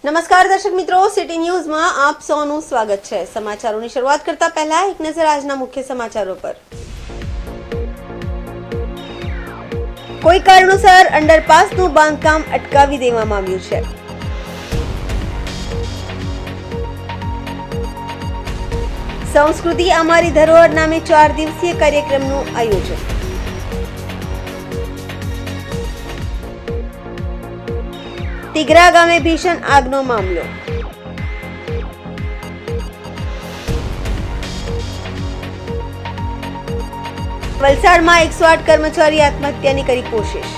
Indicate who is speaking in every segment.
Speaker 1: નમસ્કાર દર્શક મિત્રો, સિટી ન્યૂઝમાં આપ સૌનું સ્વાગત છે। સમાચારોની શરૂઆત કરતા પહેલા એક નજર આજના મુખ્ય સમાચારો પર। કોઈ કારણોસર અંડરપાસનું બાંધકામ અટકાવી દેવામાં આવ્યું છે। સંસ્કૃતિ અમારી ધરોહર નામે 4 દિવસીય કાર્યક્રમનું આયોજન। તિગરા ગામે ભીષણ આગનો મામલો। વલસાડમાં 108 કર્મચારી આત્મહત્યાની કરી કોશિશ।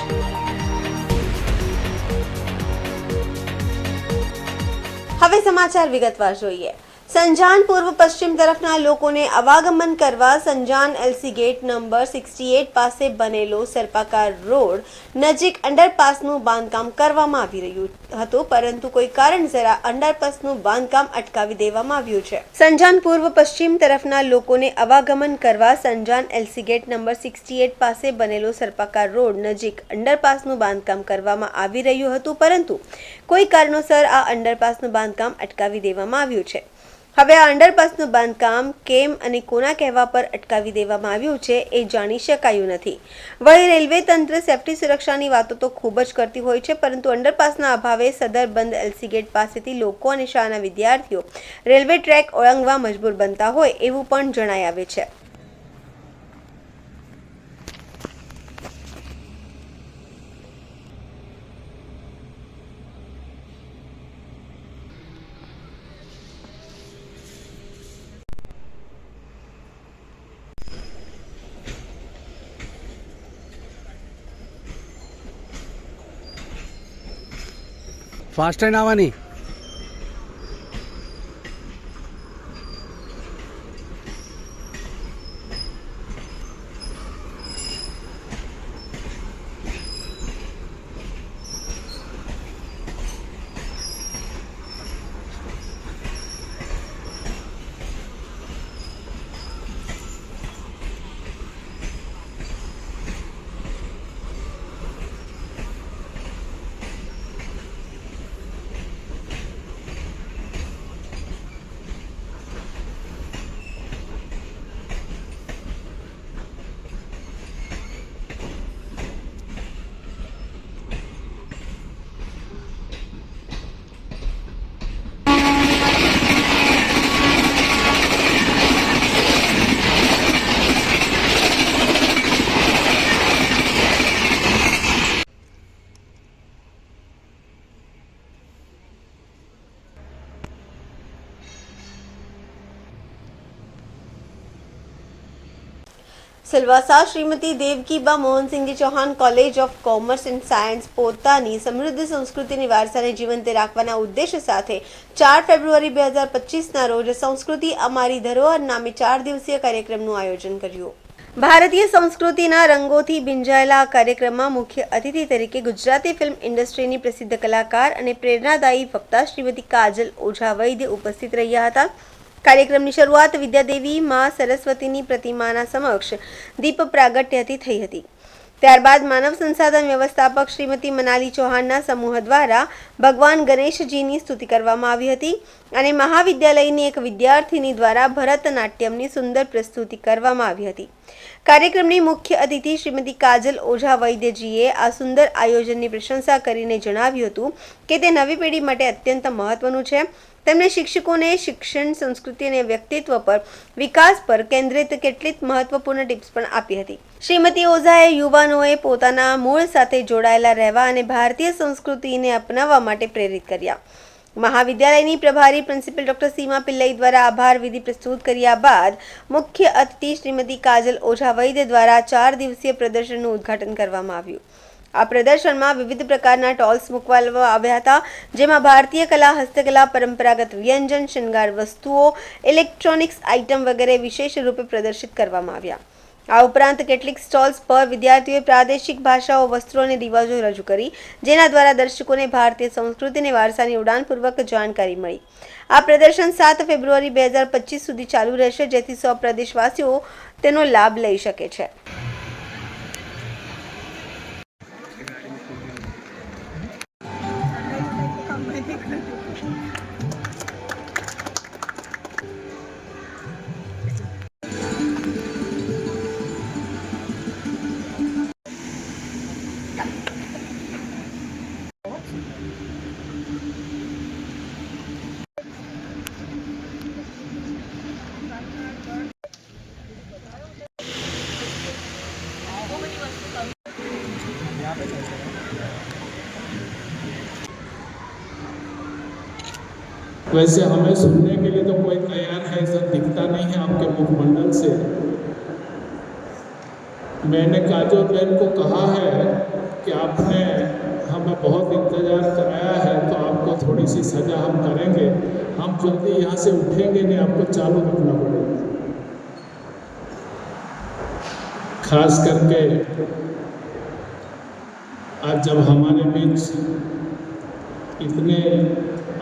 Speaker 1: હવે સમાચાર વિગતવાર જોઈએ। સંજાણ પૂર્વ પશ્ચિમ તરફના લોકોને આવાગમન કરવા સંજાણ એલસી ગેટ નંબર 68 પાસે બનેલો સર્પાકાર રોડ નજીક અંડરપાસનું બાંધકામ કરવામાં આવી રહ્યું હતું, પરંતુ કોઈ કારણસર આ અંડરપાસનું બાંધકામ અટકાવી દેવામાં આવ્યું છે। સંજાણ પૂર્વ પશ્ચિમ તરફના લોકોને આવાગમન કરવા સંજાણ એલસી ગેટ નંબર 68 પાસે બનેલો સર્પાકાર રોડ નજીક અંડરપાસનું બાંધકામ કરવામાં આવી રહ્યું હતું, પરંતુ કોઈ કારણોસર આ અંડરપાસનું બાંધકામ અટકાવી દેવામાં આવ્યું છે। હવે આ અંડરપાસનું બાંધકામ કેમ અને કોના કહેવા પર અટકાવી દેવામાં આવ્યું છે એ જાણી શકાયું નથી। વળી રેલવે તંત્ર સેફટી સુરક્ષાની વાતો તો ખૂબ જ કરતી હોય છે, પરંતુ અંડરપાસના અભાવે સદર બંધ એલસી ગેટ પાસેથી લોકો અને શાળાના વિદ્યાર્થીઓ રેલવે ટ્રેક ઓળંગવા મજબૂર બનતા હોય એવું પણ જણાઈ આવે છે।
Speaker 2: ફાસ્ટ ટ્રેન આવવાની।
Speaker 1: Silvassa Shrimati Devkiba Mohansinhji Chauhan college of commerce and science પોતાની સમૃદ્ધ સંસ્કૃતિની વારસાને જીવંત રાખવાના ઉદ્દેશ્ય સાથે 4 ફેબ્રુઆરી 2025ના રોજ સંસ્કૃતિ અમારી ધરોહર નામે 4 દિવસીય કાર્યક્રમનું આયોજન કર્યું। ભારતીય સંસ્કૃતિના રંગોથી ભીંજાયેલા આ કાર્યક્રમમાં મુખ્ય અતિથિ તરીકે ગુજરાતી ફિલ્મ ઇન્ડસ્ટ્રીની પ્રસિદ્ધ કલાકાર અને પ્રેરણાદાયી વક્તા શ્રીમતી કાજલ ઓઝા વૈદ્ય ઉપસ્થિત રહ્યા હતા। કાર્યક્રમની શરૂઆત વિદ્યાદેવી માં સરસ્વતીની પ્રતિમાના સમક્ષ દીપ પ્રાગટ્યથી થઈ હતી। ત્યારબાદ માનવ સંસાધન વ્યવસ્થાપક શ્રીમતી મનાલી ચૌહાણના સમૂહ દ્વારા ભગવાન ગણેશજીની સ્તુતિ કરવામાં આવી હતી અને મહાવિદ્યાલયની એક વિદ્યાર્થીની દ્વારા ભરતનાટ્યમની સુંદર પ્રસ્તુતિ કરવામાં આવી હતી। કાર્યક્રમની મુખ્ય અતિથિ શ્રીમતી કાજલ ઓઝા વૈદ્યજીએ આ સુંદર આયોજનની પ્રશંસા કરીને જણાવ્યું હતું કે તે નવી પેઢી માટે અત્યંત મહત્વનું છે। તેમણે શિક્ષકોને શિક્ષણ, સંસ્કૃતિ અને વ્યક્તિત્વ પર વિકાસ પર કેન્દ્રિત કેટલીક મહત્વપૂર્ણ ટિપ્સ પણ આપી હતી। શ્રીમતી ઓઝાએ યુવાનોએ પોતાના મૂળ સાથે જોડાયેલા રહેવા અને ભારતીય સંસ્કૃતિને અપનાવવા માટે પ્રેરિત કર્યા। મહાવિદ્યાલયની પ્રભારી પ્રિન્સિપલ ડોક્ટર સીમા પિલ્લઈ દ્વારા આભાર વિધિ પ્રસ્તુત કર્યા બાદ મુખ્ય અતિથિ શ્રીમતી કાજલ ઓઝા વૈદ્ય દ્વારા 4 દિવસીય પ્રદર્શનનું ઉદ્ઘાટન કરવામાં આવ્યું। આ પ્રદર્શનમાં વિવિધ પ્રકારના ટોલ્સ મૂકવામાં આવ્યા હતા, જેમાં ભારતીય કલા, હસ્તકલા, પરંપરાગત વ્યંજન, શણગાર વસ્તુઓ, ઇલેક્ટ્રોનિક્સ આઇટમ વગેરે વિશેષ રૂપે પ્રદર્શિત કરવામાં આવ્યા। આ ઉપરાંત કેટલીક સ્ટોલ્સ પર વિદ્યાર્થીઓએ પ્રાદેશિક ભાષાઓ, વસ્ત્રો અને રિવાજો રજૂ કરી, જેના દ્વારા દર્શકોને ભારતીય સંસ્કૃતિ અને વારસાની ઉડાણપૂર્વક જાણકારી મળી। આ પ્રદર્શન 7 ફેબ્રુઆરી 2025 સુધી ચાલુ રહેશે, જેથી સૌ પ્રદેશવાસીઓ તેનો લાભ લઈ શકે છે।
Speaker 3: वैसे हमें सुनने के लिए तो कोई तैयार है, ऐसा दिखता नहीं है आपके मुखमंडल से। मैंने काजोल बहन को कहा है कि आपने हमें बहुत इंतज़ार कराया है, तो आपको थोड़ी सी सज़ा हम करेंगे। हम जल्दी यहाँ से उठेंगे नहीं, आपको चालू रखना पड़ेगा। खास करके आज जब हमारे बीच इतने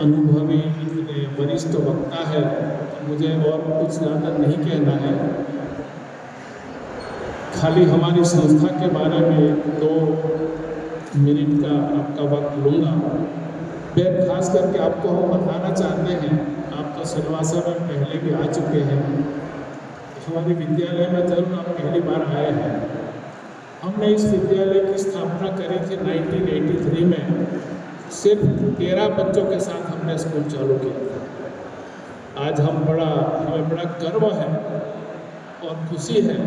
Speaker 3: अनुभवी, इतने वरिष्ठ वक्ता है, तो मुझे और कुछ ज़्यादा नहीं कहना है। खाली हमारी संस्था के बारे में 2 मिनट का आपका वक्त लूँगा। फिर खास करके आपको हम बताना चाहते हैं, आप तो सिलवासा में पहले भी आ चुके हैं, हमारे विद्यालय में जरूर आप पहली बार आए हैं। हमने इस विद्यालय की स्थापना करी थी 1983 में। सिर्फ 13 बच्चों के साथ हमने स्कूल चालू किया था। आज हमें बड़ा गर्व है और खुशी है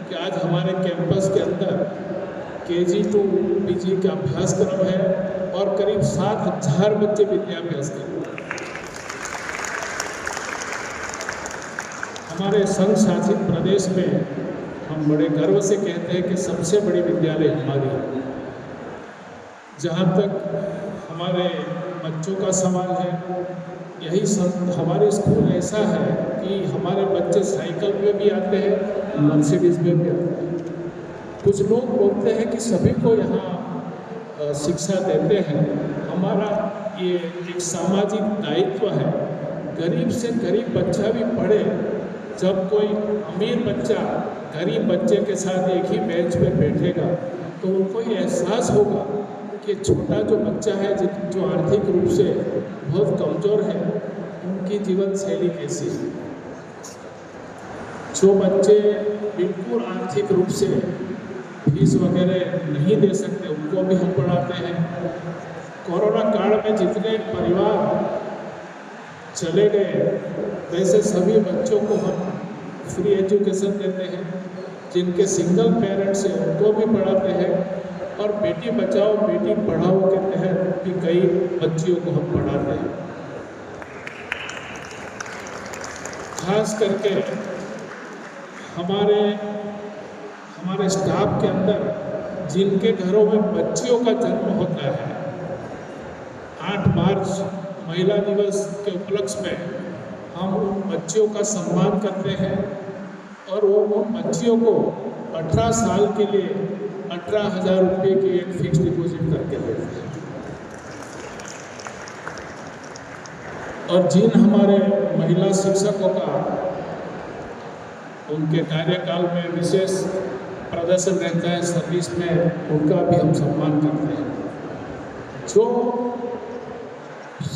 Speaker 3: कि आज हमारे कैंपस के अंदर KG to PG का अभ्यासक्रम है और करीब 7,000 बच्चे विद्याभ्यास कर रहे हैं। हमारे संघ शासित प्रदेश में हम बड़े गर्व से कहते हैं कि सबसे बड़ी विद्यालय हमारी है। जहाँ तक हमारे बच्चों का सवाल है, यही हमारे स्कूल ऐसा है कि हमारे बच्चे साइकिल पे भी आते हैं, मर्सिडीज में भी आते हैं। कुछ लोग बोलते हैं कि सभी को यहाँ शिक्षा देते हैं। हमारा ये एक सामाजिक दायित्व है, गरीब से गरीब बच्चा भी पढ़े। जब कोई अमीर बच्चा गरीब बच्चे के साथ एक ही बेंच पे बैठेगा तो उनको ये एहसास होगा कि छोटा जो बच्चा है, जो आर्थिक रूप से बहुत कमज़ोर है, उनकी जीवन शैली कैसी है। जो बच्चे बिल्कुल आर्थिक रूप से फीस वगैरह नहीं दे सकते, उनको भी हम पढ़ाते हैं। कोरोना काल में जितने परिवार चले गए, वैसे सभी बच्चों को हम फ्री एजुकेशन देते हैं। जिनके सिंगल पेरेंट्स हैं उनको भी पढ़ाते हैं और बेटी बचाओ बेटी पढ़ाओ के तहत भी कई बच्चियों को हम पढ़ाते हैं। खास करके हमारे स्टाफ के अंदर जिनके घरों में बच्चियों का जन्म होता है, 8 मार्च महिला दिवस के उपलक्ष्य में हम उन बच्चियों का सम्मान करते हैं और वो उन बच्चियों को 18 साल के लिए 18,000 रुपये की एक फिक्स डिपॉजिट करके देते हैं। और जिन हमारे महिला शिक्षकों का उनके कार्यकाल में विशेष प्रदर्शन रहता है सर्विस में, उनका भी हम सम्मान करते हैं। जो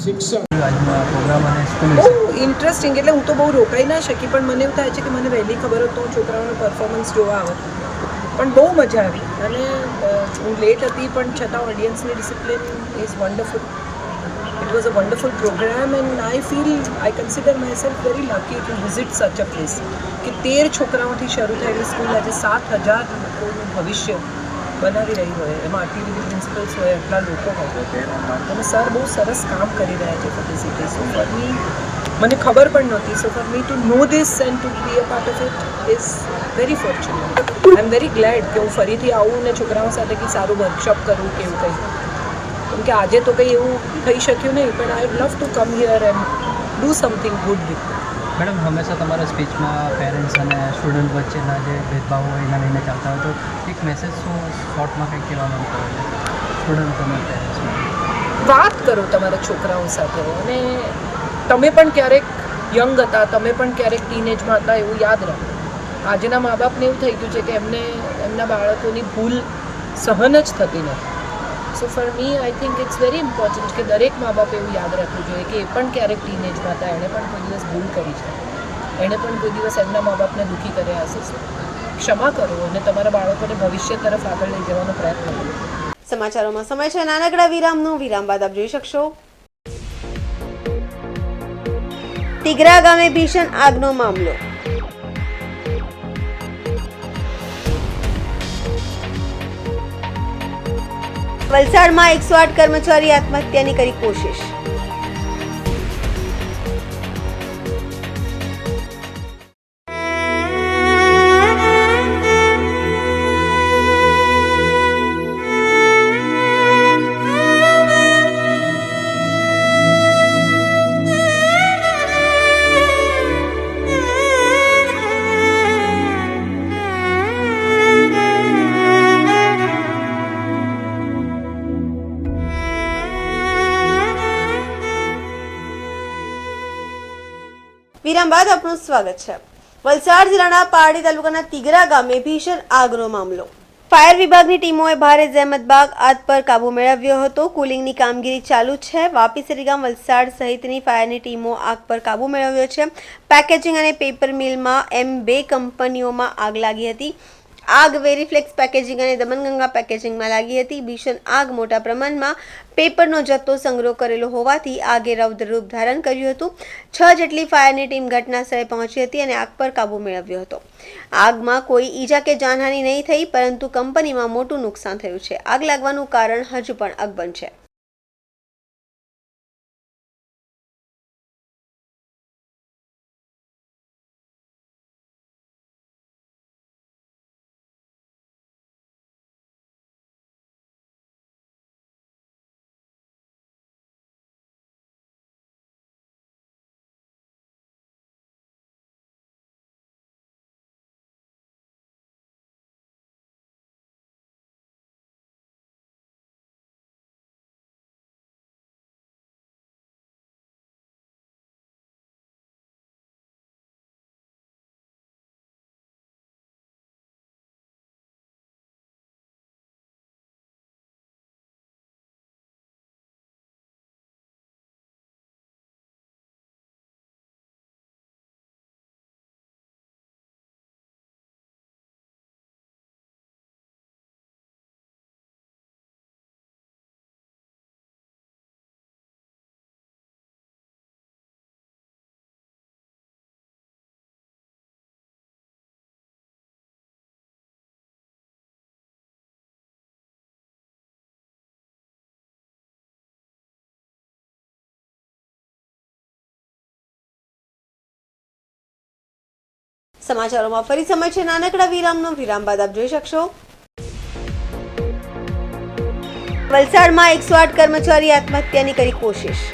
Speaker 3: શિક્ષક
Speaker 4: આજનો આ પ્રોગ્રામ અને સ્કૂલ
Speaker 5: બહુ ઇન્ટરેસ્ટિંગ, એટલે હું તો બહુ રોકાઈ ના શકી, પણ મને એવું થાય છે કે મને વહેલી ખબર હોત તો હું છોકરાઓનો પરફોર્મન્સ જોવા આવત. પણ બહુ મજા આવી અને હું લેટ હતી પણ છતાં ઓડિયન્સની discipline is wonderful. It was a wonderful program and I consider myself very lucky to visit such a place કે 13 છોકરાઓથી શરૂ થયેલી સ્કૂલ આજે 7,000 લોકોનું ભવિષ્ય બનાવી રહી હોય, એમાં આર્ટિલિટી પ્રિન્સિપલ્સ હોય, એટલા લોકો હોય અને સર બહુ સરસ કામ કરી રહ્યા છે for the city. So for me, મને ખબર પણ નહોતી, so for me to know this and to be a part of it is very fortunate. I am very glad કે હું ફરીથી આવું ને છોકરાઓ સાથે કંઈ સારું વર્કશોપ કરું કે એવું કંઈ, કેમ કે આજે તો કંઈ એવું થઈ શક્યું નહીં, પણ I love to come here and do something good with.
Speaker 4: Madam, હંમેશા તમારા સ્પીચમાં પેરેન્ટ્સ અને સ્ટુડન્ટ વચ્ચેના જે ભેદભાવ હોય એના લઈને ચાલતા હોય, તો એક મેસેજ શું શોર્ટમાં કંઈક કહેવા માંગતો હોય સ્ટુડન્ટ અને પેરેન્ટ્સ?
Speaker 5: વાત કરો તમારા છોકરાઓ સાથે અને તમે પણ ક્યારેક યંગ હતા, તમે પણ ક્યારેક ટીનેજમાં હતા, એવું યાદ રાખો. આજના મા બાપને એવું થઈ ગયું છે કે એમના બાળકોની ભૂલ સહન જ થતી નથી. So for me I think it's very important કે દરેક મા બાપે એવું યાદ રાખવું જોઈએ કે એ પણ ક્યારેક ટીનેજમાં હતા, એણે પણ કોઈ દિવસ ભૂલ કરી છે, એણે પણ કોઈ દિવસ એમના મા બાપને દુઃખી કર્યા હશે. ક્ષમા કરો અને તમારા બાળકોને ભવિષ્ય તરફ આગળ લઈ જવાનો પ્રયત્ન કરો.
Speaker 1: સમાચારોમાં સમય છે નાનકડા વિરામનો. વિરામ બાદ આપ જોઈ શકશો તિગરા ગામે ભીષણ આગનો મામલો. વલસાડમાં 108 કર્મચારી આત્મહત્યાની કરી કોશિશ. વિરામ બાદ આપનું સ્વાગત છે. વલસાડ જિલ્લાના પારડી તાલુકાના તિગરા ગામે ભીષણ આગનો મામલો. ફાયર વિભાગની ટીમોએ ભારે જહેમત બાદ આગ પર કાબુ મેળવ્યો હતો. કુલિંગની કામગીરી ચાલુ છે. વાપી સરીગામ વલસાડ સહિતની ફાયરની ટીમો આગ પર કાબુ મેળવ્યો છે. પેકેજિંગ અને પેપર મિલમાં એમ 2 કંપનીઓમાં આગ લાગી હતી. આગ વેરીફ્લેક્સ પેકેજિંગ અને દમનગંગા પેકેજિંગમાં લાગી હતી. ભીષણ આગ મોટા પ્રમાણમાં પેપરનો જથ્થો સંગ્રહ કરેલો હોવાથી આગે રૌદ્ર રૂપ ધારણ કર્યું હતું. 6 જેટલી ફાયરની ટીમ ઘટના સ્થળે પહોંચી હતી અને આગ પર કાબુ મેળવ્યો હતો. આગમાં કોઈ ઈજા કે જાનહાનિ નહીં થઈ, પરંતુ કંપનીમાં મોટું નુકસાન થયું છે. આગ લાગવાનું કારણ હજુ પણ અકબંધ છે. સમાચારોમાં ફરી સમય છે નાનકડા વિરામનો. વિરામ બાદ આપ જોઈ શકશો વલસાડમાં 108 કર્મચારી આત્મહત્યાની કરી કોશિશ.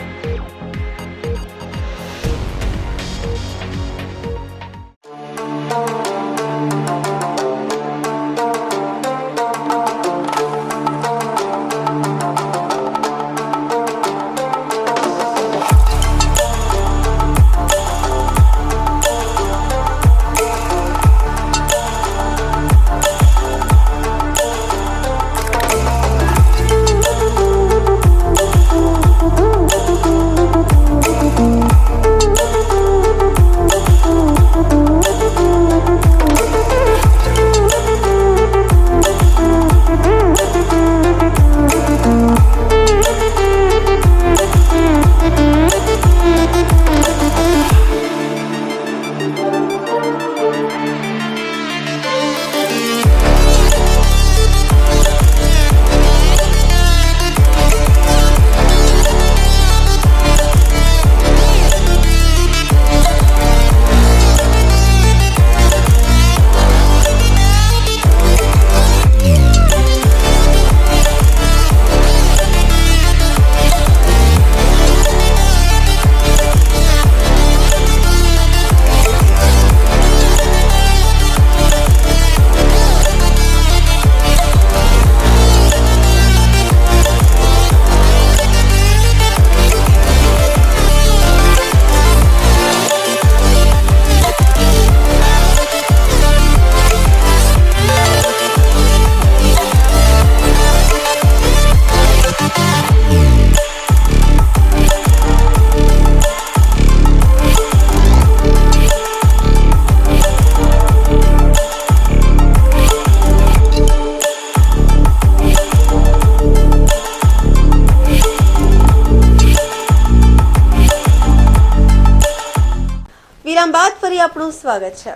Speaker 1: વિરામ બાદ ફરી આપનું સ્વાગત છે.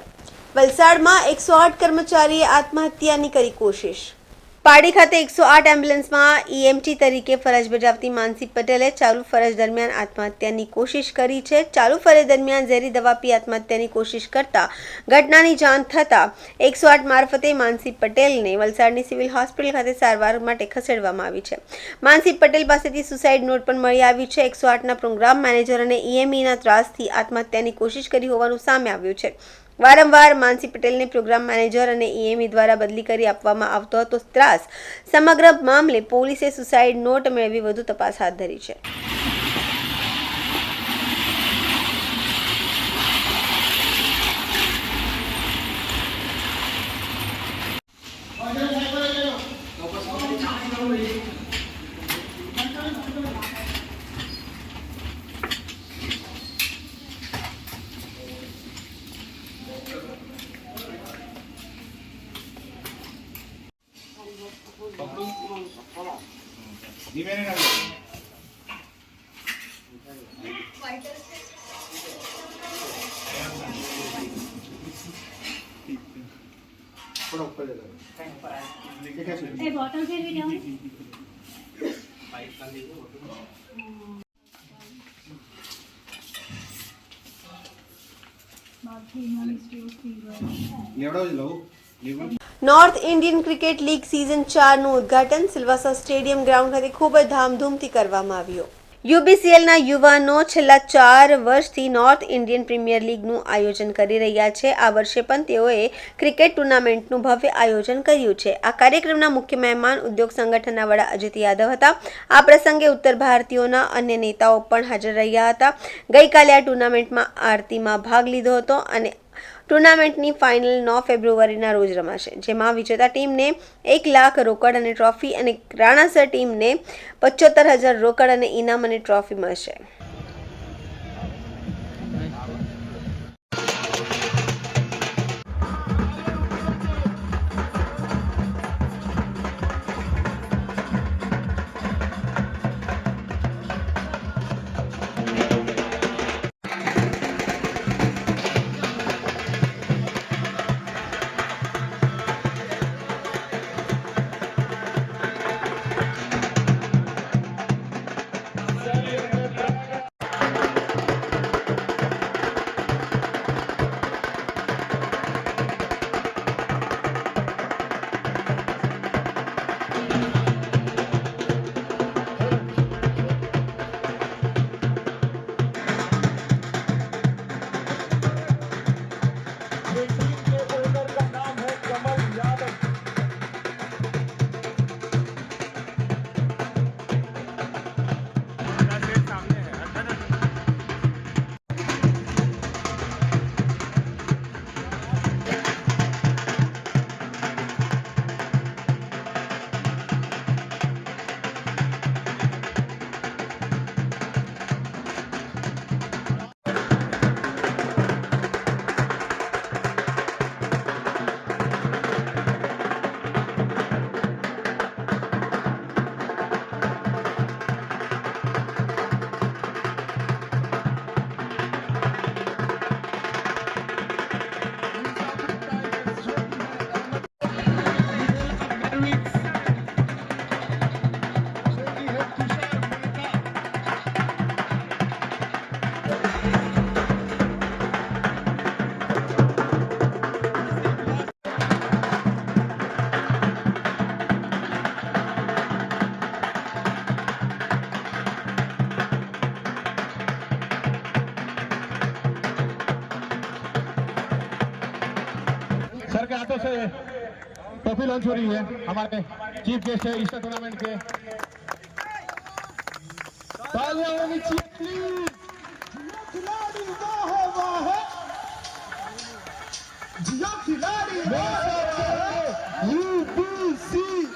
Speaker 1: વલસાડમાં 108 કર્મચારીએ આત્મહત્યાની કરી કોશિશ. પારડી ખાતે 108 એમ્બ્યુલન્સમાં ઈએમટી તરીકે ફરજ બજાવતી માનસી પટેલે ચાલુ ફરજ દરમિયાન આત્મહત્યાની કોશિશ કરી છે. ચાલુ ફરજ દરમિયાન ઝેરી દવા પી આત્મહત્યાની કોશિશ કરતા ઘટનાની જાણ થતાં 108 મારફતે માનસી પટેલને વલસાડની સિવિલ હોસ્પિટલ ખાતે સારવાર માટે ખસેડવામાં આવી છે. માનસી પટેલ પાસેથી સુસાઇડ નોટ પણ મળી આવી છે. 108ના પ્રોગ્રામ મેનેજર અને ઈએમઈના ત્રાસથી આત્મહત્યાની કોશિશ કરી હોવાનું સામે આવ્યું છે. વારંવાર માનસી પટેલને પ્રોગ્રામ મેનેજર અને ઈએમઈ દ્વારા બદલી કરી આપવામાં આવતો હતો ત્રાસ. સમગ્ર મામલે પોલીસે સુસાઇડ નોટ મેળવી વધુ તપાસ હાથ ધરી છે.
Speaker 6: बॉटल फिर भी down
Speaker 1: North Indian cricket league season 4નું ઉદ્ઘાટન સિલવાસા સ્ટેડિયમ ગ્રાઉન્ડ ખાતે ખૂબ જ ધામધૂમથી કરવામાં આવ્યું. યુબીસીએલના યુવાનો છેલ્લા 4 વર્ષથી નોર્થ ઇન્ડિયન પ્રીમિયર લીગનું આયોજન કરી રહ્યા છે. આ વર્ષે પણ તેઓએ ક્રિકેટ ટુર્નામેન્ટનું ભવ્ય આયોજન કર્યું છે. આ કાર્યક્રમના મુખ્ય મહેમાન ઉદ્યોગ સંગઠનના વડા અજીત યાદવ હતા. આ પ્રસંગે ઉત્તર ભારતીયોના અન્ય નેતાઓ પણ હાજર રહ્યા હતા. ગઈકાલે આ ટુર્નામેન્ટમાં આરતીમાં ભાગ લીધો હતો અને ટુર્નામેન્ટની ફાઇનલ 9 ફેબ્રુઆરીના રોજ રમાશે, જેમાં વિજેતા ટીમને 1 લાખ રોકડ અને ટ્રોફી અને રાણાસર ટીમને 75,000 રોકડ અને ઇનામ અને ટ્રોફી મળશે.
Speaker 7: सर के हाथों से ट्रॉफी लॉन्च हो रही है. हमारे चीफ गेस्ट है ईस्टर टूर्नामेंट के. तालियां होनी चाहिए प्लीज. खिलाड़ी वाह वाह, जिया खिलाड़ी वाह. यूबीसीएल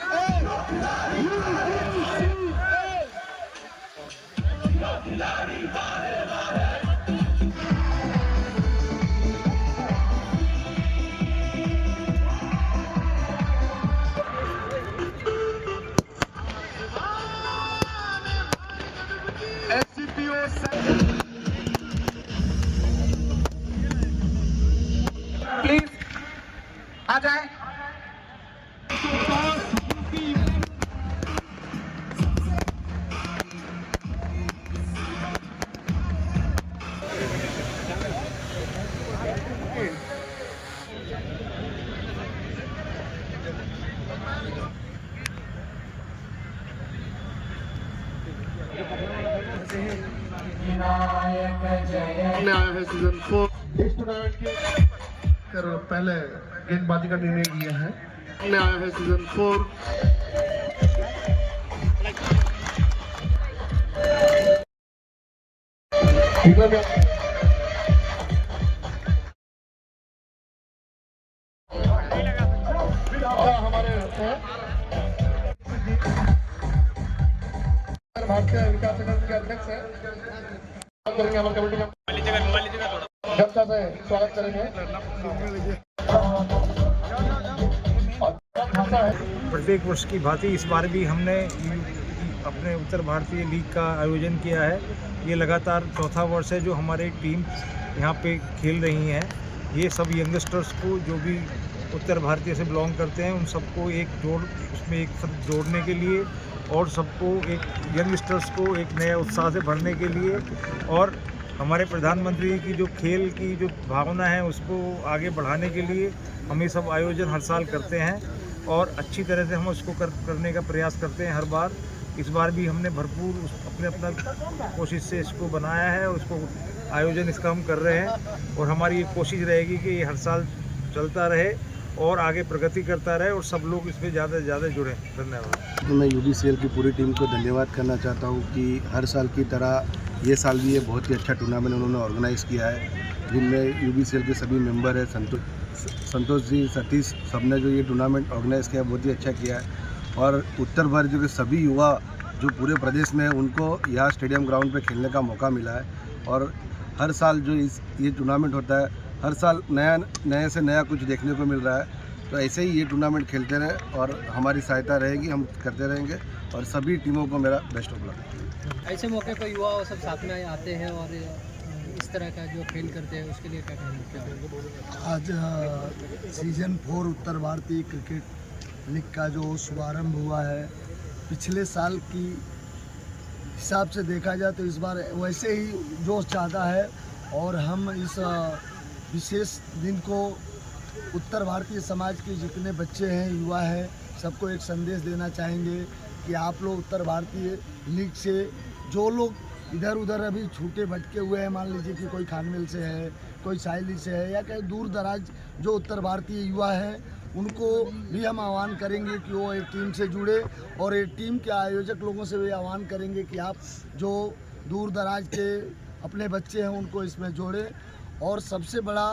Speaker 7: खिलाड़ी वाह वाह. प्लीज आ जाए. में आया है सीजन 4 इस टूर्नामेंट की पहले गेंदबाजी का निर्णय लिया है. में आया है सीजन 4 हमारे भारतीय विकास संगठन के अध्यक्ष है. करेंगे हमारे कमेटी का जनता से स्वागत करेंगे.
Speaker 8: प्रत्येक वर्ष की भांति इस बार भी हमने अपने उत्तर भारतीय लीग का आयोजन किया है। ये लगातार चौथा वर्ष है जो हमारी टीम यहाँ पे खेल रही हैं। ये सब यंगस्टर्स को जो भी उत्तर भारतीय से बिलोंग करते हैं उन सबको उसमें एक सब जोड़ने के लिए और सबको एक यंगस्टर्स को एक नया उत्साह से भरने के लिए और हमारे प्रधानमंत्री की जो खेल की जो भावना है उसको आगे बढ़ाने के लिए हम ये सब आयोजन हर साल करते हैं और अच्छी तरह से हम उसको करने का प्रयास करते हैं हर बार। इस बार भी हमने भरपूर अपना कोशिश से इसको बनाया है, उसको आयोजन इसका हम कर रहे हैं और हमारी ये कोशिश रहेगी कि ये हर साल चलता रहे और आगे प्रगति करता रहे और सब लोग इसमें ज़्यादा से ज़्यादा जुड़ें। धन्यवाद।
Speaker 9: मैं UBCL की पूरी टीम को धन्यवाद करना चाहता हूँ कि हर साल की तरह ये साल भी ये बहुत ही अच्छा टूर्नामेंट उन्होंने ऑर्गेनाइज़ किया है, जिनमें UBCL के सभी मेंबर हैं, संतोष जी, सतीश, सबने जो ये टूर्नामेंट ऑर्गेनाइज़ किया बहुत ही अच्छा किया है। और उत्तर भारत के सभी युवा जो पूरे प्रदेश में उनको यहाँ स्टेडियम ग्राउंड पे खेलने का मौका मिला है और हर साल जो ये टूर्नामेंट होता है हर साल नया से नया कुछ देखने को मिल रहा है। तो ऐसे ही ये टूर्नामेंट खेलते रहे और हमारी सहायता रहेगी, हम करते रहेंगे और सभी टीमों को मेरा बेस्ट ऑफ लक।
Speaker 4: ऐसे मौके पर युवा सब साथ में आते हैं और इस तरह का जो खेल करते हैं उसके लिए क्या कहना?
Speaker 10: आज सीजन 4 उत्तर भारतीय क्रिकेट लीग का जो शुभारंभ हुआ है, पिछले साल की हिसाब से देखा जाए तो इस बार वैसे ही जोश ज़्यादा है और हम इस विशेष दिन को उत्तर भारतीय समाज के जितने बच्चे हैं, युवा हैं, सबको एक संदेश देना चाहेंगे कि आप लोग उत्तर भारतीय लीग से जो लोग इधर उधर अभी छूटे भटके हुए हैं, मान लीजिए कि कोई खानवेल से है, कोई साइली से है या कहीं दूर दराज जो उत्तर भारतीय युवा हैं, उनको भी हम आह्वान करेंगे कि वो एक टीम से जुड़े और एक टीम के आयोजक लोगों से भी आह्वान करेंगे कि आप जो दूर दराज के अपने बच्चे हैं उनको इसमें जोड़ें। और सबसे बड़ा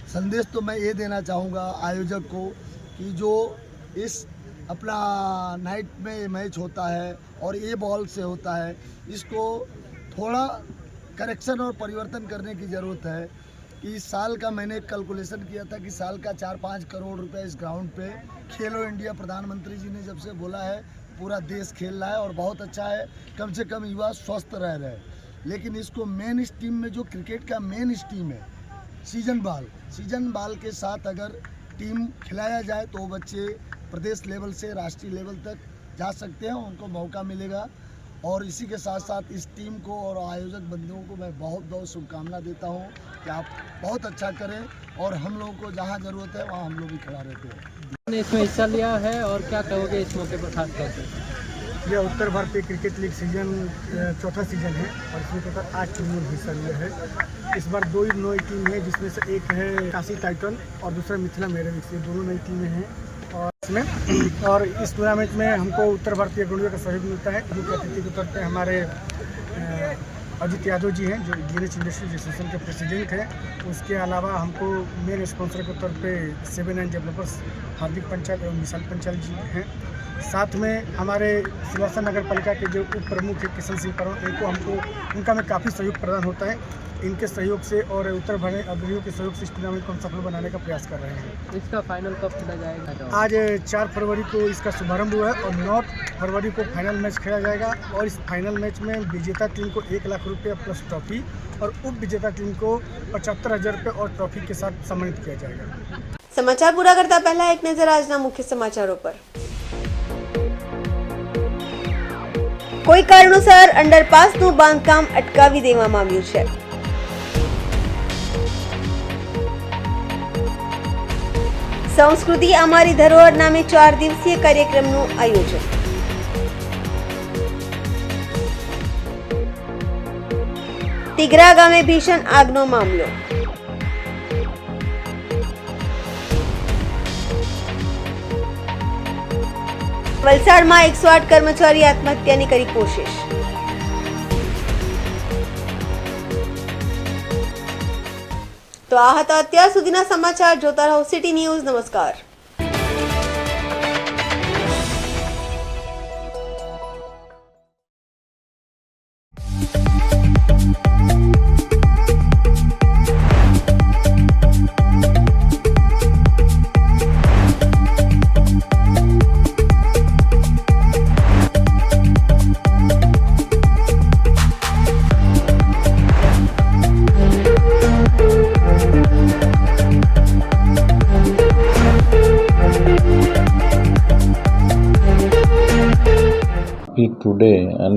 Speaker 10: संदेश तो मैं ये देना चाहूँगा आयोजक को कि जो इस अपना नाइट में मैच होता है और ये बॉल से होता है, इसको थोड़ा करेक्शन और परिवर्तन करने की ज़रूरत है। कि इस साल का मैंने कैलकुलेशन किया था कि साल का 4-5 करोड़ रुपए इस ग्राउंड पे खेलो इंडिया प्रधानमंत्री जी ने जब से बोला है पूरा देश खेल रहा है और बहुत अच्छा है, कम से कम युवा स्वस्थ रह रहे हैं। लेकिन इसको मेन स्ट्रीम में जो क्रिकेट का मेन स्ट्रीम है सीजन बाल के साथ अगर टीम खिलाया जाए तो बच्चे प्रदेश लेवल से राष्ट्रीय लेवल तक जा सकते हैं, उनको मौका मिलेगा। और इसी के साथ साथ इस टीम को और आयोजक बंधुओं को मैं बहुत बहुत शुभकामना देता हूं कि आप बहुत अच्छा करें और हम लोगों को जहां ज़रूरत है वहां हम लोग भी खड़ा रहते हैं।
Speaker 4: इसमें हिस्सा लिया है और क्या कहोगे इस मौके पर खास तौर से?
Speaker 11: यह उत्तर भारतीय क्रिकेट लीग सीजन चौथा सीजन है और इसमें टोटल 8 टीमों ने हिस्सा लिया है। इस बार 2 नई टीम है, जिसमें से एक है काशी टाइटन और दूसरा मिथिला मेरेविक्स। ये दोनों नई टीमें हैं और इस टूर्नामेंट में हमको उत्तर भारतीय अग्रणियों का सहयोग मिलता है। मुख्य अतिथि के तौर पर हमारे अजित यादव जी हैं जो GNH इंडस्ट्रीज एसोसिएशन के प्रेसिडेंट हैं। उसके अलावा हमको मेन स्पॉन्सर के तौर पे 7 डेवलपर्स हार्दिक पंचाल एवं विशाल पंचाल जी हैं। साथ में हमारे सिलवासा नगर पालिका के जो उप प्रमुख है किशन सिंह परमार, उनका में काफ़ी सहयोग प्रदान होता है। इनके सहयोग से और उत्तर भारतीय अग्रणियों के सहयोग से इस टूर्नामेंट को हम सफल बनाने का प्रयास कर रहे हैं।
Speaker 4: इसका फाइनल कब खेला जाएगा?
Speaker 11: आज 4 फरवरी को इसका शुभारंभ हुआ है और 9 फरवरी को फाइनल मैच खेला जाएगा और इस फाइनल मैच में विजेता टीम को 1 लाख रुपये प्लस ट्रॉफी और उप विजेता टीम को 75,000 रुपये और ट्रॉफी के साथ सम्मानित किया जाएगा।
Speaker 1: समाचार पूरा करता पहला एक नजर આજના મુખ્ય સમાચારો પર। કોઈ કારણોસર અંડરપાસનું બાંધકામ અટકાવી દેવામાં આવ્યું છે। સંસ્કૃતિ અમારી ધરોહર નામે 4 દિવસીય કાર્યક્રમનું આયોજન। તિગરા ગામે ભીષણ આગનો મામલો। વલસાડમાં 108 કર્મચારી આત્મહત્યાની કરી કોશિશ। તો આ હતા અત્યાર સુધીના સમાચાર। જોતા રહો સિટી ન્યૂઝ। નમસ્કાર।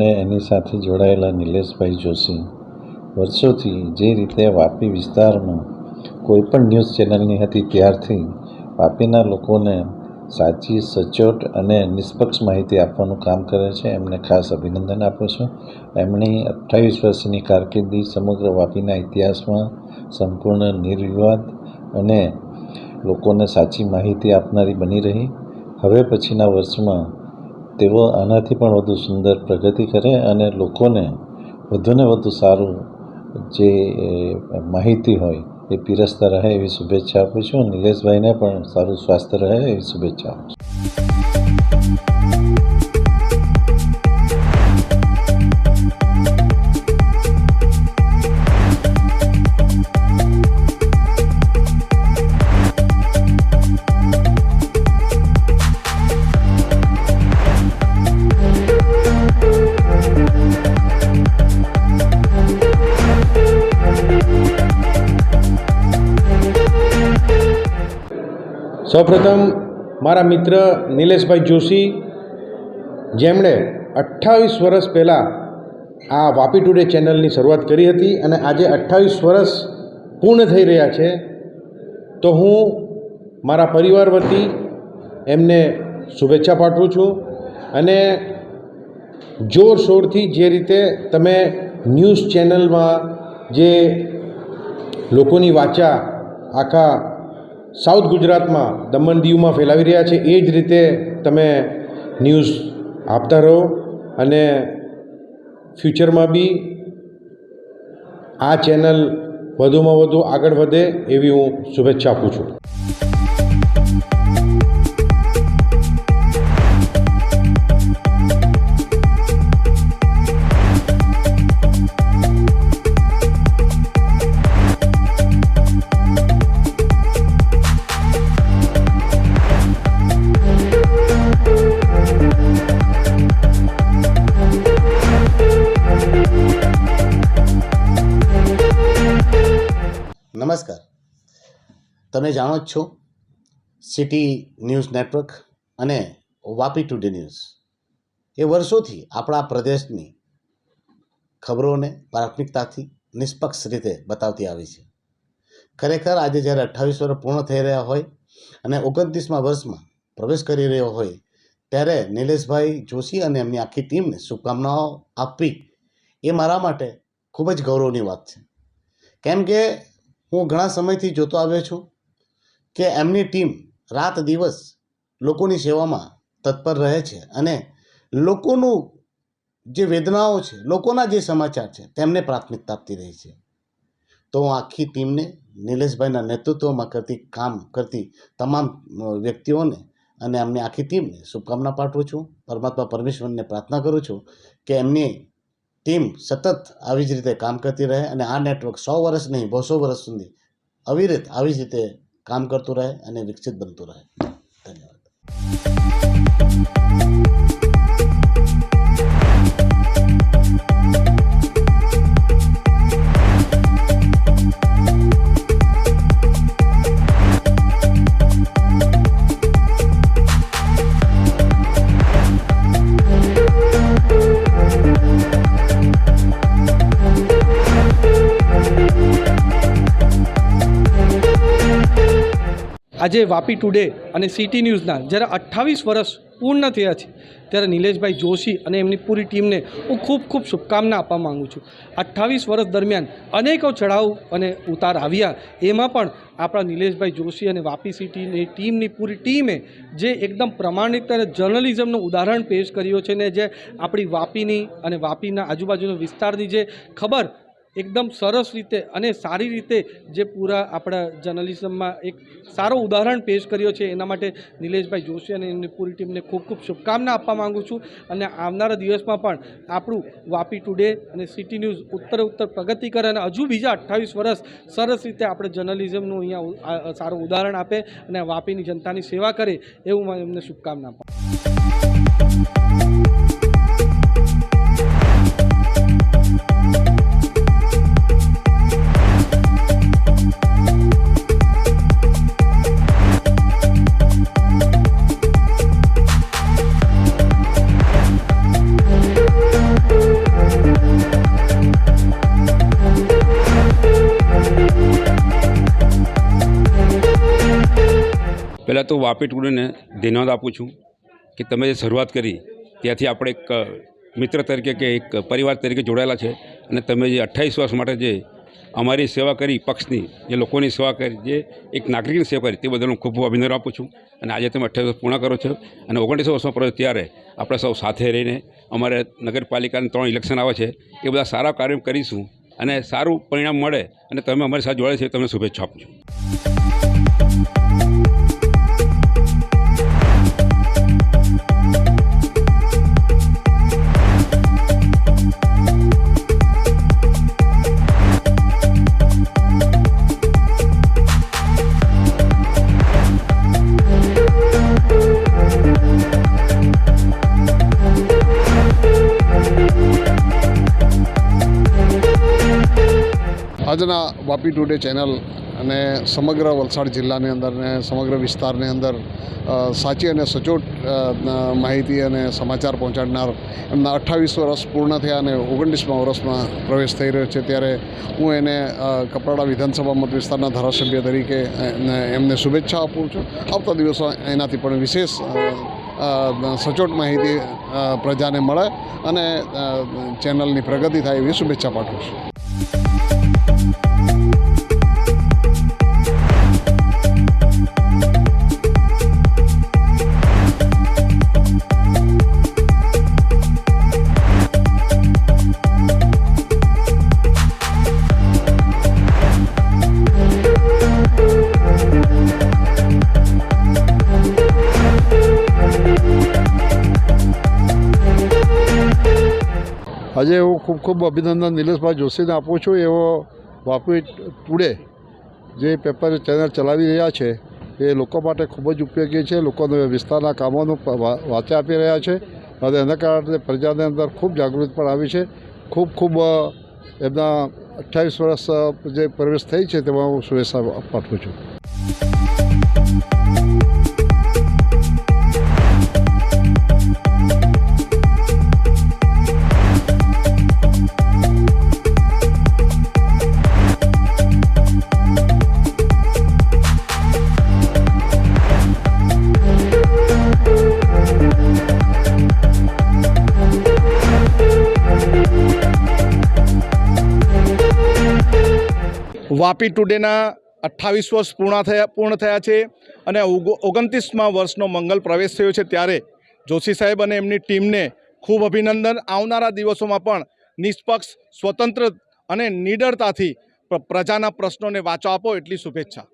Speaker 12: અને એની સાથે જોડાયેલા નિલેશભાઈ જોશી વર્ષોથી જે રીતે વાપી વિસ્તારમાં કોઈપણ ન્યૂઝ ચેનલની હતી ત્યારથી વાપીના લોકોને સાચી, સચોટ અને નિષ્પક્ષ માહિતી આપવાનું કામ કરે છે. એમને ખાસ અભિનંદન આપું છું. એમની 28 વર્ષની કારકિર્દી સમગ્ર વાપીના ઇતિહાસમાં સંપૂર્ણ નિર્વિવાદ અને લોકોને સાચી માહિતી આપનારી બની રહી. હવે પછીના વર્ષમાં તેઓ આનાથી પણ વધુ સુંદર પ્રગતિ કરે અને લોકોને વધુને વધુ સારું જે માહિતી હોય એ પીરસતા રહે એવી શુભેચ્છા આપું છું. નિલેશભાઈને પણ સારું સ્વાસ્થ્ય રહે એવી શુભેચ્છા આપું છું.
Speaker 13: સૌપ્રથમ મારા મિત્ર નિલેશભાઈ જોશી, જેમણે 28 વર્ષ પહેલાં આ વાપી ટુડે ચેનલની શરૂઆત કરી હતી અને આજે 28 વર્ષ પૂર્ણ થઈ રહ્યા છે, તો હું મારા પરિવાર વતી એમને શુભેચ્છા પાઠવું છું. અને જોરશોરથી જે રીતે તમે ન્યૂઝ ચેનલમાં જે લોકોની વાચા આખા સાઉથ ગુજરાતમાં, દમણ દીવમાં ફેલાવી રહ્યા છે, એ જ રીતે તમે ન્યૂઝ આપતા રહો અને ફ્યુચરમાં બી આ ચેનલ વધુમાં વધુ આગળ વધે એવી હું શુભેચ્છા આપું છું.
Speaker 14: નમસ્કાર. તમે જાણો જ છો, સિટી ન્યૂઝ નેટવર્ક અને વાપી ટુડે ન્યૂઝ એ વર્ષોથી આપણા પ્રદેશની ખબરોને પ્રાથમિકતાથી નિષ્પક્ષ રીતે બતાવતી આવી છે. ખરેખર આજે જ્યારે 28 વર્ષ પૂર્ણ થઈ રહ્યા હોય અને 29મા વર્ષમાં પ્રવેશ કરી રહ્યો હોય ત્યારે નિલેશભાઈ જોશી અને એમની આખી ટીમને શુભકામનાઓ આપવી એ મારા માટે ખૂબ જ ગૌરવની વાત છે. કેમ કે હું ઘણા સમયથી જોતો આવ્યો છું કે એમની ટીમ રાત દિવસ લોકોની સેવામાં તત્પર રહે છે અને લોકોનું જે વેદનાઓ છે, લોકોના જે સમાચાર છે તેમને પ્રાથમિકતા આપતી રહી છે. તો હું આખી ટીમને, નિલેશભાઈના નેતૃત્વમાં કામ કરતી તમામ વ્યક્તિઓને અને એમની આખી ટીમને શુભકામના પાઠવું છું. પરમાત્મા પરમેશ્વરને પ્રાર્થના કરું છું કે એમની ટીમ સતત આવી જ રીતે કામ કરતી રહે અને આ નેટવર્ક 100 વર્ષ નહીં 200 વર્ષ સુધી અવિરત આવી જ રીતે કામ કરતું રહે અને વિકસિત બનતું રહે. ધન્યવાદ.
Speaker 15: આજે વાપી ટુડે અને સિટી ન્યૂઝના જ્યારે 28 વર્ષ પૂર્ણ થયા છે ત્યારે નિલેશભાઈ જોશી અને એમની પૂરી ટીમને હું ખૂબ ખૂબ શુભકામના આપવા માગું છું. 28 વર્ષ દરમિયાન અનેકો ચઢાવ અને ઉતાર આવ્યા, એમાં પણ આપણા નિલેશભાઈ જોશી અને વાપી સિટીની ટીમની પૂરી ટીમે જે એકદમ પ્રમાણિક અને જર્નલિઝમનું ઉદાહરણ પેશ કર્યું છે ને જે આપણી વાપીની અને વાપીના આજુબાજુના વિસ્તારની જે ખબર એકદમ સરસ રીતે અને સારી રીતે જે પૂરા આપણા જર્નલિઝમમાં એક સારો ઉદાહરણ પેશ કર્યો છે, એના માટે નિલેશભાઈ જોશી અને એમની પૂરી ટીમને ખૂબ ખૂબ શુભકામના આપવા માગું છું. અને આવનારા દિવસમાં પણ આપણું વાપી ટુડે અને સિટી ન્યૂઝ ઉત્તર પ્રગતિ કરે અને હજુ બીજા 28 વર્ષ સરસ રીતે આપણે જર્નલિઝમનું અહીંયા સારું ઉદાહરણ આપે અને વાપીની જનતાની સેવા કરે એવું હું એમને શુભકામના આપું.
Speaker 16: પહેલાં તો વાપી ટુડેને ધન્યવાદ આપું છું કે તમે જે શરૂઆત કરી ત્યાંથી આપણે એક મિત્ર તરીકે કે એક પરિવાર તરીકે જોડાયેલા છે અને તમે જે 28 વર્ષ માટે જે અમારી સેવા કરી પક્ષની, જે લોકોની સેવા કરી, જે એક નાગરિકની સેવા કરી, તે બદલ હું ખૂબ ખૂબ અભિનંદન આપું છું. અને આજે તમે 28 વર્ષ પૂર્ણ કરો છો અને 29 વર્ષમાં પડે ત્યારે આપણે સૌ સાથે રહીને અમારે નગરપાલિકાના 3 ઇલેક્શન આવે છે, એ બધા સારા કાર્યો કરીશું અને સારું પરિણામ મળે અને તમે અમારી સાથે જોડાય છે, તમને શુભેચ્છા આપું છું.
Speaker 7: આજના વાપી ટુડે ચેનલ અને સમગ્ર વલસાડ જિલ્લાની અંદર ને સમગ્ર વિસ્તારની અંદર સાચી અને સચોટ માહિતી અને સમાચાર પહોંચાડનાર એમના 28 વર્ષ પૂર્ણ થયા અને 29મા વર્ષમાં પ્રવેશ થઈ રહ્યો છે, ત્યારે હું એને કપરાડા વિધાનસભા મત વિસ્તારના ધારાસભ્ય તરીકે એમને શુભેચ્છા આપું છું. આવતા દિવસો એનાથી પણ વિશેષ સચોટ માહિતી પ્રજાને મળે અને ચેનલની પ્રગતિ થાય એવી શુભેચ્છા પાઠવું છું. આજે હું ખૂબ ખૂબ અભિનંદન નિલેશભાઈ જોશીને આપું છું. એવો વાપી ટુડે જે પેપર ચેનલ ચલાવી રહ્યા છે એ લોકો માટે ખૂબ જ ઉપયોગી છે. લોકોને વિસ્તારના કામોનું વાંચા આપી રહ્યા છે અને એના કારણે પ્રજાની અંદર ખૂબ જાગૃતિ પણ આવી છે. ખૂબ ખૂબ એમના 28 વર્ષ જે પ્રવેશ થઈ છે તેમાં હું શુભેચ્છા પાઠવું છું.
Speaker 17: વાપી ટુડેના 28 વર્ષ પૂર્ણ થયા છે અને 29મા વર્ષનો મંગલ પ્રવેશ થયો છે, ત્યારે જોશી સાહેબ અને એમની ટીમને ખૂબ અભિનંદન. આવનારા દિવસોમાં પણ નિષ્પક્ષ, સ્વતંત્ર અને નિડરતાથી પ્રજાના પ્રશ્નોને વાચો આપો એટલી શુભેચ્છા.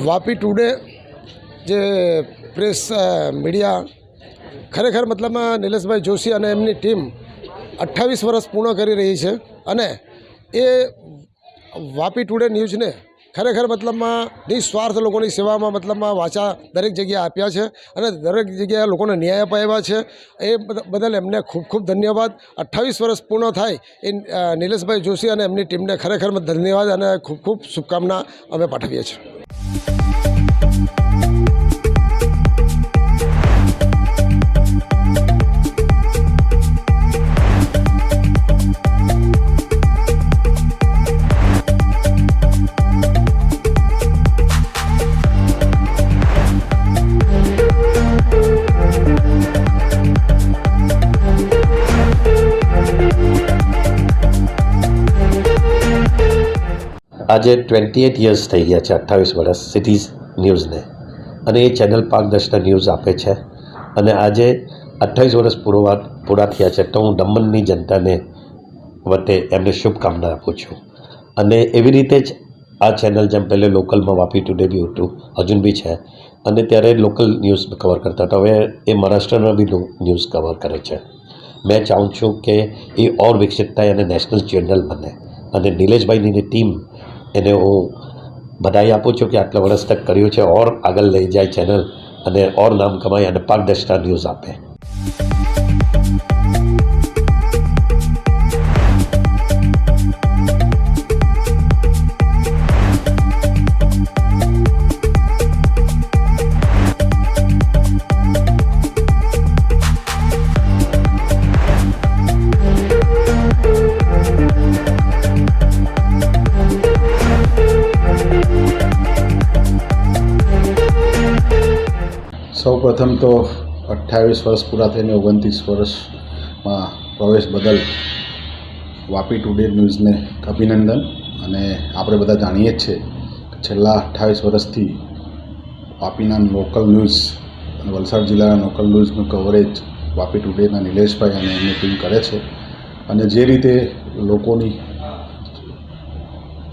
Speaker 10: વાપી ટુડે જે પ્રેસ મીડિયા ખરેખર મતલબમાં નિલેશભાઈ જોશી અને એમની ટીમ 28 વર્ષ પૂર્ણ કરી રહી છે અને એ વાપી ટુડે ન્યૂઝને ખરેખર મતલબમાં નિસ્વાર્થ લોકોની સેવામાં મતલબમાં વાચા દરેક જગ્યાએ આપ્યા છે અને દરેક જગ્યાએ લોકોને ન્યાય અપાવ્યા છે. એ બદલ એમને ખૂબ ખૂબ ધન્યવાદ. 28 વર્ષ પૂર્ણ થાય એ નિલેશભાઈ જોશી અને એમની ટીમને ખરેખર ધન્યવાદ અને ખૂબ ખૂબ શુભકામના અમે પાઠવીએ છીએ.
Speaker 18: આજે 28 યર્સ થઈ ગયા છે, 28 વર્ષ સિટીઝ ન્યૂઝને, અને એ ચેનલ પારદર્શિતા ન્યૂઝ આપે છે. અને આજે 28 વર્ષ પૂરા થયા છે, તો હું દમણની જનતાને વતે એમને શુભકામના આપું છું. અને એવી રીતે જ આ ચેનલ જેમ પહેલે લોકલમાં વાપી ટુડે બી હતું, હજુ બી છે, અને ત્યારે લોકલ ન્યૂઝ કવર કરતા હતા. હવે એ મહારાષ્ટ્રના બી ન્યૂઝ કવર કરે છે. મેં ચાહું છું કે એ ઓર વિકસિત થાય અને નેશનલ ચેનલ બને. અને નિલેશભાઈની ટીમ એને હું બધાઈ આપું છું કે આટલા વર્ષ તક કર્યું છે, ઓર આગળ લઈ જાય ચેનલ અને ઓર નામ કમાય અને પારદર્શિતા ન્યૂઝ આપે.
Speaker 19: સૌ પ્રથમ તો 28 વર્ષ પૂરા થઈને 29 વર્ષમાં પ્રવેશ બદલ વાપી ટુડે ન્યૂઝને અભિનંદન. અને આપણે બધા જાણીએ જ છે કે છેલ્લા 28 વર્ષથી વાપીના લોકલ ન્યૂઝ અને વલસાડ જિલ્લાના લોકલ ન્યૂઝનું કવરેજ વાપી ટુડેના નિલેશભાઈ અને એમની ટીમ કરે છે. અને જે રીતે લોકોની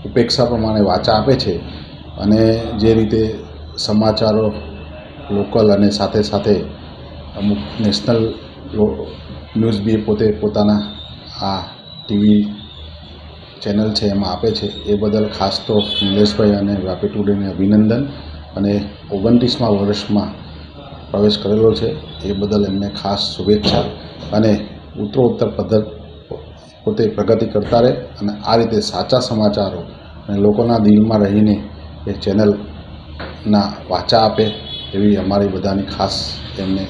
Speaker 19: ઉપેક્ષા પ્રમાણે વાચા આપે છે અને જે રીતે સમાચારો લોકલ અને સાથે સાથે અમુક નેશનલ ન્યૂઝ બી પોતે પોતાના આ ટીવી ચેનલ છે એમાં આપે છે, એ બદલ ખાસ તો નિલેશભાઈ અને વાપી ટુડેને અભિનંદન. અને 29મા વર્ષમાં પ્રવેશ કરેલો છે એ બદલ એમને ખાસ શુભેચ્છા. અને ઉત્તરોત્તર પોતે પ્રગતિ કરતા રહે અને આ રીતે સાચા સમાચારો અને લોકોના દિલમાં રહીને એ ચેનલના વાચા આપે એવી અમારી બધાની ખાસ એમને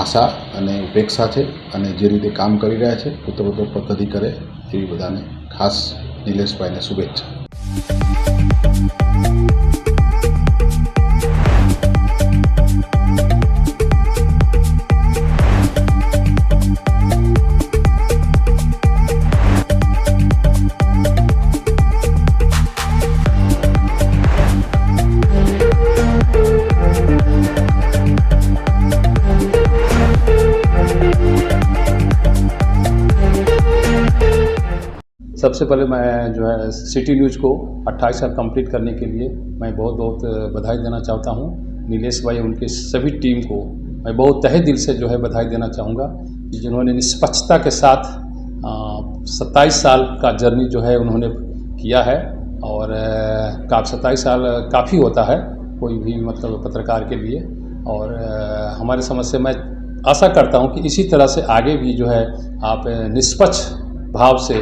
Speaker 19: આશા અને ઉપેક્ષા છે. અને જે રીતે કામ કરી રહ્યા છે ઉત્તરોત્તર પ્રગતિ કરે એવી બધાને ખાસ નિલેશભાઈને શુભેચ્છા.
Speaker 20: सबसे पहले मैं जो है सिटी न्यूज़ को 28 साल कंप्लीट करने के लिए मैं बहुत बहुत बधाई देना चाहता हूं. नीलेश भाई उनके सभी टीम को मैं बहुत तहे दिल से जो है बधाई देना चाहूँगा, जिन्होंने निष्पक्षता के साथ 27 साल का जर्नी जो है उन्होंने किया है. और 27 साल काफ़ी होता है कोई भी मतलब पत्रकार के लिए. और हमारी समझ से मैं आशा करता हूं कि इसी तरह से आगे भी जो है आप निष्पक्ष भाव से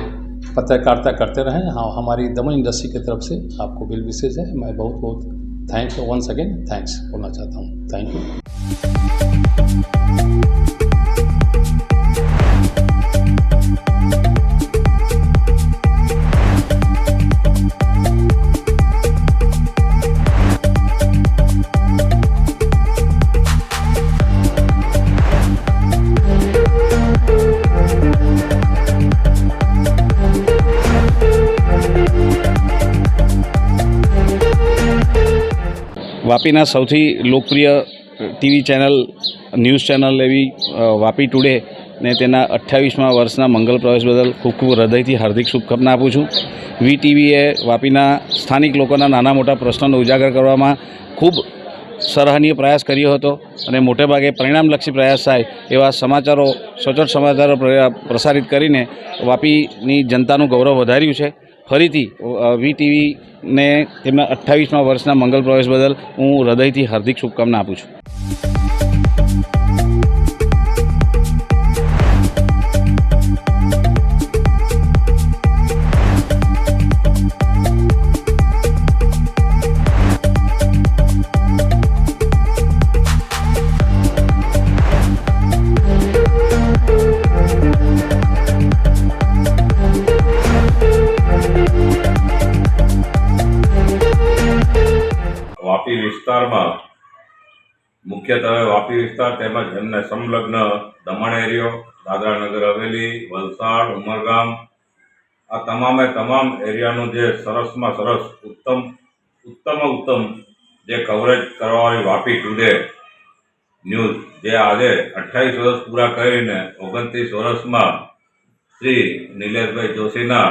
Speaker 20: पत्रकारिता करते रहें. हाँ, हमारी दमन इंडस्ट्री की तरफ से आपको बिल विशेष है. मैं बहुत बहुत थैंक्स वंस अगेन थैंक्स बोलना चाहता हूँ. Thank you.
Speaker 21: વાપીના સૌથી લોકપ્રિય ટીવી ચેનલ ન્યૂઝ ચેનલ એવી વાપી ટુડે ને તેના 28મા વર્ષના મંગલ પ્રવેશ બદલ ખૂબ ખૂબ હૃદયથી હાર્દિક શુભકામના આપું છું. વીટીવીએ વાપીના સ્થાનિક લોકોના નાના મોટા પ્રશ્નોને ઉજાગર કરવામાં ખૂબ સરાહનીય પ્રયાસ કર્યો હતો અને મોટેભાગે પરિણામલક્ષી પ્રયાસ થાય એવા સમાચારો સચોટ સમાચારો પ્રસારિત કરીને વાપીની જનતાનું ગૌરવ વધાર્યું છે. ફરીથી વીટીવીને તેમના 28મા વર્ષના મંગલ પ્રવેશ બદલ હું હૃદયથી હાર્દિક શુભકામના આપું છું.
Speaker 22: વાપી વિસ્તારમાં મુખ્યત્વે વાપી વિસ્તાર તેમજ એમને સંલગ્ન દમણ એરિયો, દાદરા નગર હવેલી, વલસાડ, ઉમરગામ આ તમામ એરિયાનું જે સરસમાં સરસ ઉત્તમ જે કવરેજ કરવાવાળી વાપી ટુડે ન્યૂઝ જે આજે 28 વર્ષ પૂરા કરીને 29 વર્ષમાં શ્રી નિલેશભાઈ જોશીના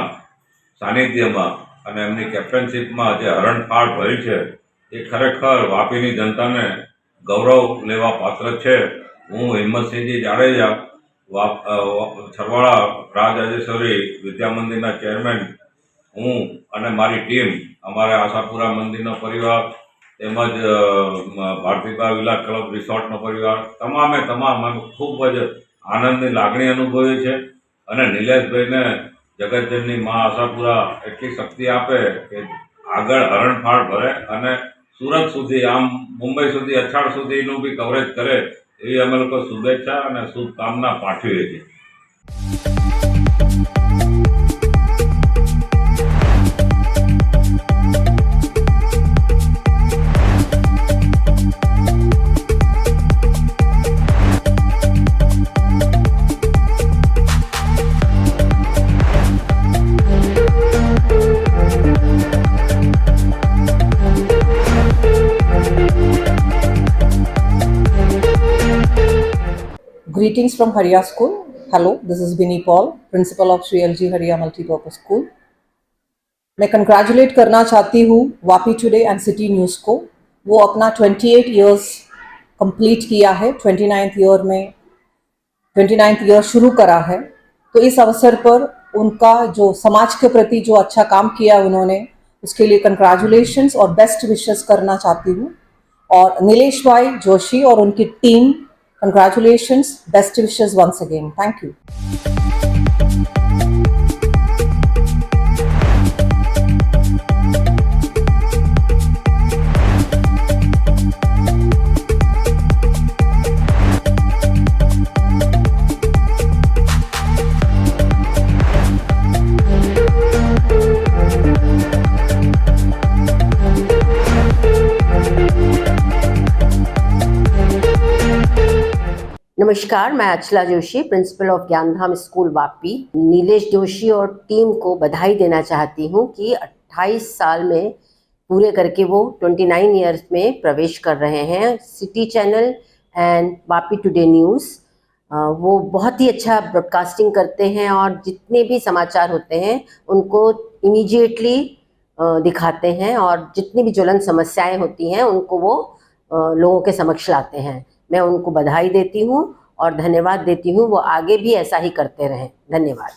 Speaker 22: સાનિધ્યમાં અને એમની કેપ્ટનશીપમાં જે હરણફાળ ભરી છે એ ખરેખર વાપીની જનતાને ગૌરવ લેવા પાત્ર છે. હું હિંમતસિંહજી જાડેજા છરવાડા રાજરાજેશ્વરી વિદ્યા મંદિરના ચેરમેન હું અને મારી ટીમ અમારા આશાપુરા મંદિરનો પરિવાર તેમજ ભારતીબા વિલા ક્લબ રિસોર્ટનો પરિવાર તમામે તમામ અમે ખૂબ જ આનંદની લાગણી અનુભવી છે અને નિલેશભાઈને જગતજનની મા આશાપુરા એટલી શક્તિ આપે કે આગળ હરણફાળ ભરે અને સુરત સુધી આમ મુંબઈ સુધી અછાડ સુધીનું બી કવરેજ કરે એવી અમે લોકો શુભેચ્છા અને શુભકામના પાઠવીએ છીએ.
Speaker 2: Greetings from Hariya School. Hello, this is Binny Paul, principal of Sri LG Hariya Multipurpose School. मैं कंग्रेचुलेट करना चाहती हूँ Vapi today and city news को. वो अपना 28 इयर्स कंप्लीट किया है, 29th ईयर शुरू करा है. तो इस अवसर पर उनका जो समाज के प्रति जो अच्छा काम किया उन्होंने, उसके लिए कंग्रेचुलेशंस और बेस्ट विशेस करना चाहती हूँ. और नीलेश भाई जोशी और उनकी team, congratulations, best wishes once again. Thank you.
Speaker 3: नमस्कार, मैं Achala Joshi, principal of Gyandham school Vapi, Nilesh Joshi और टीम को बधाई देना चाहती हूँ कि 28 साल में पूरे करके वो 29 ईयर्स में प्रवेश कर रहे हैं. City channel and Vapi today news वो बहुत ही अच्छा ब्रॉडकास्टिंग करते हैं और जितने भी समाचार होते हैं उनको इमीडिएटली दिखाते हैं और जितनी भी ज्वलन समस्याएं होती हैं उनको वो लोगों के समक्ष लाते हैं. मैं उनको बधाई देती हूँ और धन्यवाद देती हूँ. वो आगे भी ऐसा ही करते रहें. धन्यवाद.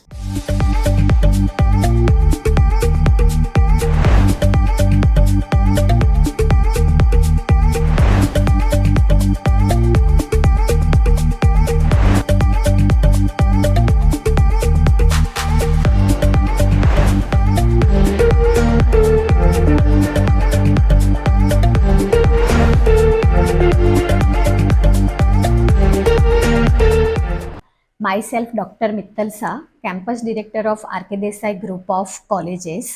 Speaker 23: Myself, Dr. Mittal Shah, Campus Director of R.K. Desai Group of Colleges.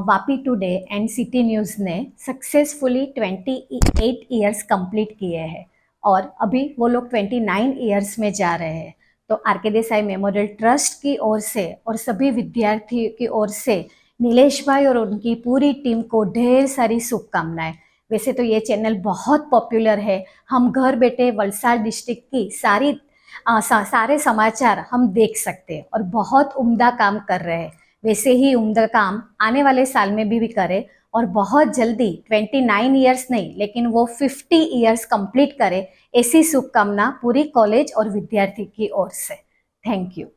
Speaker 23: Vapi today and city news ने सक्सेसफुली 28 ईयर्स कंप्लीट किए हैं और अभी वो लोग 29 ईयर्स में जा रहे हैं. तो आर.के. देसाई मेमोरियल ट्रस्ट की ओर से और सभी विद्यार्थियों की ओर से नीलेश भाई और उनकी पूरी टीम को ढेर सारी शुभकामनाएं. वैसे तो ये चैनल बहुत पॉपुलर है. हम घर बैठे वलसाड़ डिस्ट्रिक्ट की सारे समाचार हम देख सकते हैं और बहुत उम्दा काम कर रहे हैं. वैसे ही उम्दा काम आने वाले साल में भी करें और बहुत जल्दी 29 ईयर्स नहीं लेकिन वो 50 ईयर्स कंप्लीट करे, ऐसी शुभकामना पूरी कॉलेज और विद्यार्थी की ओर से. Thank you.